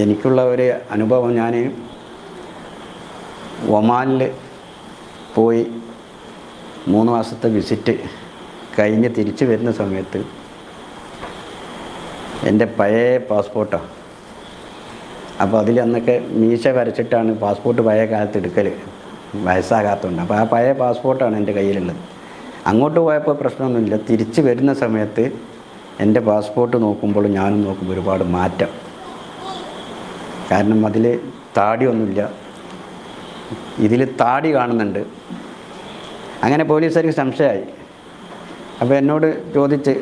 എനിക്കുള്ള ഒരു അനുഭവം, ഞാൻ ഒമാനിൽ പോയി 3 മാസത്തെ വിസിറ്റ് കഴിഞ്ഞ് തിരിച്ചു വരുന്ന സമയത്ത് എൻ്റെ പഴയ പാസ്പോർട്ടാണ്. അപ്പോൾ അതിൽ അന്നൊക്കെ മീശ വരച്ചിട്ടാണ് പാസ്പോർട്ട് പഴയ കാലത്ത് എടുക്കൽ, വയസ്സാകാത്തതുകൊണ്ട്. അപ്പോൾ ആ പഴയ പാസ്പോർട്ടാണ് എൻ്റെ കയ്യിലുള്ളത്. അങ്ങോട്ട് പോയപ്പോൾ പ്രശ്നമൊന്നുമില്ല. തിരിച്ച് വരുന്ന സമയത്ത് എൻ്റെ പാസ്പോർട്ട് നോക്കുമ്പോൾ ഞാനും നോക്കുമ്പോൾ ഒരുപാട് മാറ്റം. കാരണം അതിൽ താടിയൊന്നുമില്ല, ഇതിൽ താടി കാണുന്നുണ്ട്. അങ്ങനെ പോലീസുകാർക്ക് സംശയമായി. അപ്പോൾ എന്നോട് ചോദിച്ച്,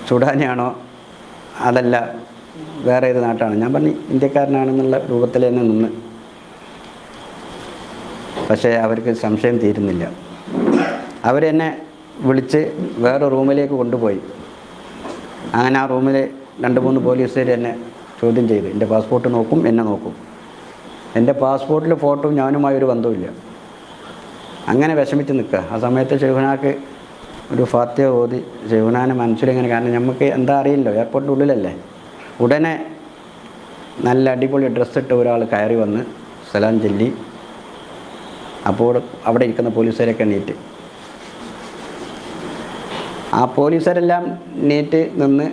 സുഡാനിയാണോ അതല്ല വേറെ ഏത് നാട്ടാണ്? ഞാൻ പറഞ്ഞു ഇന്ത്യക്കാരനാണെന്നുള്ള രൂപത്തിൽ തന്നെ നിന്ന്. പക്ഷേ അവർക്ക് സംശയം തീരുന്നില്ല. അവരെന്നെ വിളിച്ച് വേറെ റൂമിലേക്ക് കൊണ്ടുപോയി. അങ്ങനെ ആ റൂമിൽ 2-3 പോലീസുകാർ എന്നെ ചോദ്യം ചെയ്ത് എൻ്റെ പാസ്പോർട്ട് നോക്കും, എന്നെ നോക്കും. എൻ്റെ പാസ്പോർട്ടിൽ ഫോട്ടോ ഞാനുമായി ഒരു ബന്ധവുമില്ല. അങ്ങനെ വിഷമിച്ച് നിൽക്കുക. ആ സമയത്ത് ഷെയ്ഖുനാക്ക് ഒരു ഫാത്തിഹ ഓതി ഷെയ്ഖുനാനെ മനസ്സിലിങ്ങനെ, കാരണം നമുക്ക് എന്താ അറിയില്ലോ, എയർപോർട്ടിൻ്റെ ഉള്ളിലല്ലേ. ഉടനെ നല്ല അടിപൊളി ഡ്രസ്സിട്ട് ഒരാൾ കയറി വന്ന് സലാം ചൊല്ലി. അപ്പോൾ അവിടെ ഇരിക്കുന്ന പോലീസുകാരൊക്കെ എണീറ്റ്. ആ പോലീസുകാരെല്ലാം നീറ്റ് നിന്ന്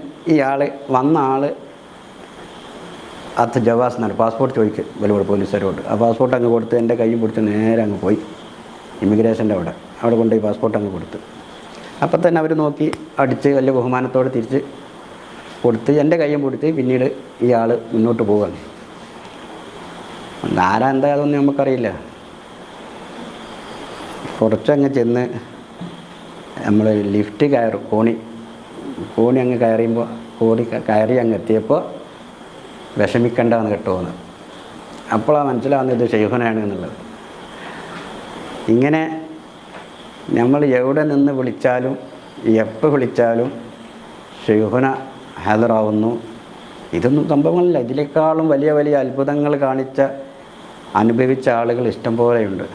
വന്ന ആൾ അത്ത് ജവാസ് എന്നാണ്, പാസ്പോർട്ട് ചോദിക്കുക വലിയ പോലീസുകാരോട്. ആ പാസ്പോർട്ട് അങ്ങ് കൊടുത്ത് എൻ്റെ കൈ പിടിച്ച് നേരെ അങ്ങ് പോയി ഇമിഗ്രേഷൻ്റെ അവിടെ കൊണ്ടുപോയി പാസ്പോർട്ട് അങ്ങ് കൊടുത്ത്. അപ്പം തന്നെ അവർ നോക്കി അടിച്ച് വലിയ ബഹുമാനത്തോടെ തിരിച്ച് കൊടുത്ത് എൻ്റെ കൈയും കൊടുത്ത് പിന്നീട് ഇയാൾ മുന്നോട്ട് പോവുകയാണ്. ആരാ എന്താ അതൊന്നും നമുക്കറിയില്ല. കുറച്ചങ്ങ് ചെന്ന് നമ്മൾ ലിഫ്റ്റ് കയറും, കോണി അങ്ങ് കയറിയുമ്പോൾ കയറി അങ്ങ് എത്തിയപ്പോൾ വിഷമിക്കേണ്ടതെന്ന് കേട്ടോന്ന്. അപ്പോഴാണ് മനസ്സിലാവുന്നത് ഇത് ഷെയ്ഖുനാണ് എന്നുള്ളത്. ഇങ്ങനെ നമ്മൾ എവിടെ നിന്ന് വിളിച്ചാലും എപ്പോൾ വിളിച്ചാലും ഷെയ്ഖുന ഹാജറാവുന്നു. ഇതൊന്നും സംഭവങ്ങളില്ല. ഇതിനേക്കാളും വലിയ വലിയ അത്ഭുതങ്ങൾ അനുഭവിച്ച ആളുകൾ ഇഷ്ടം പോലെയുണ്ട്.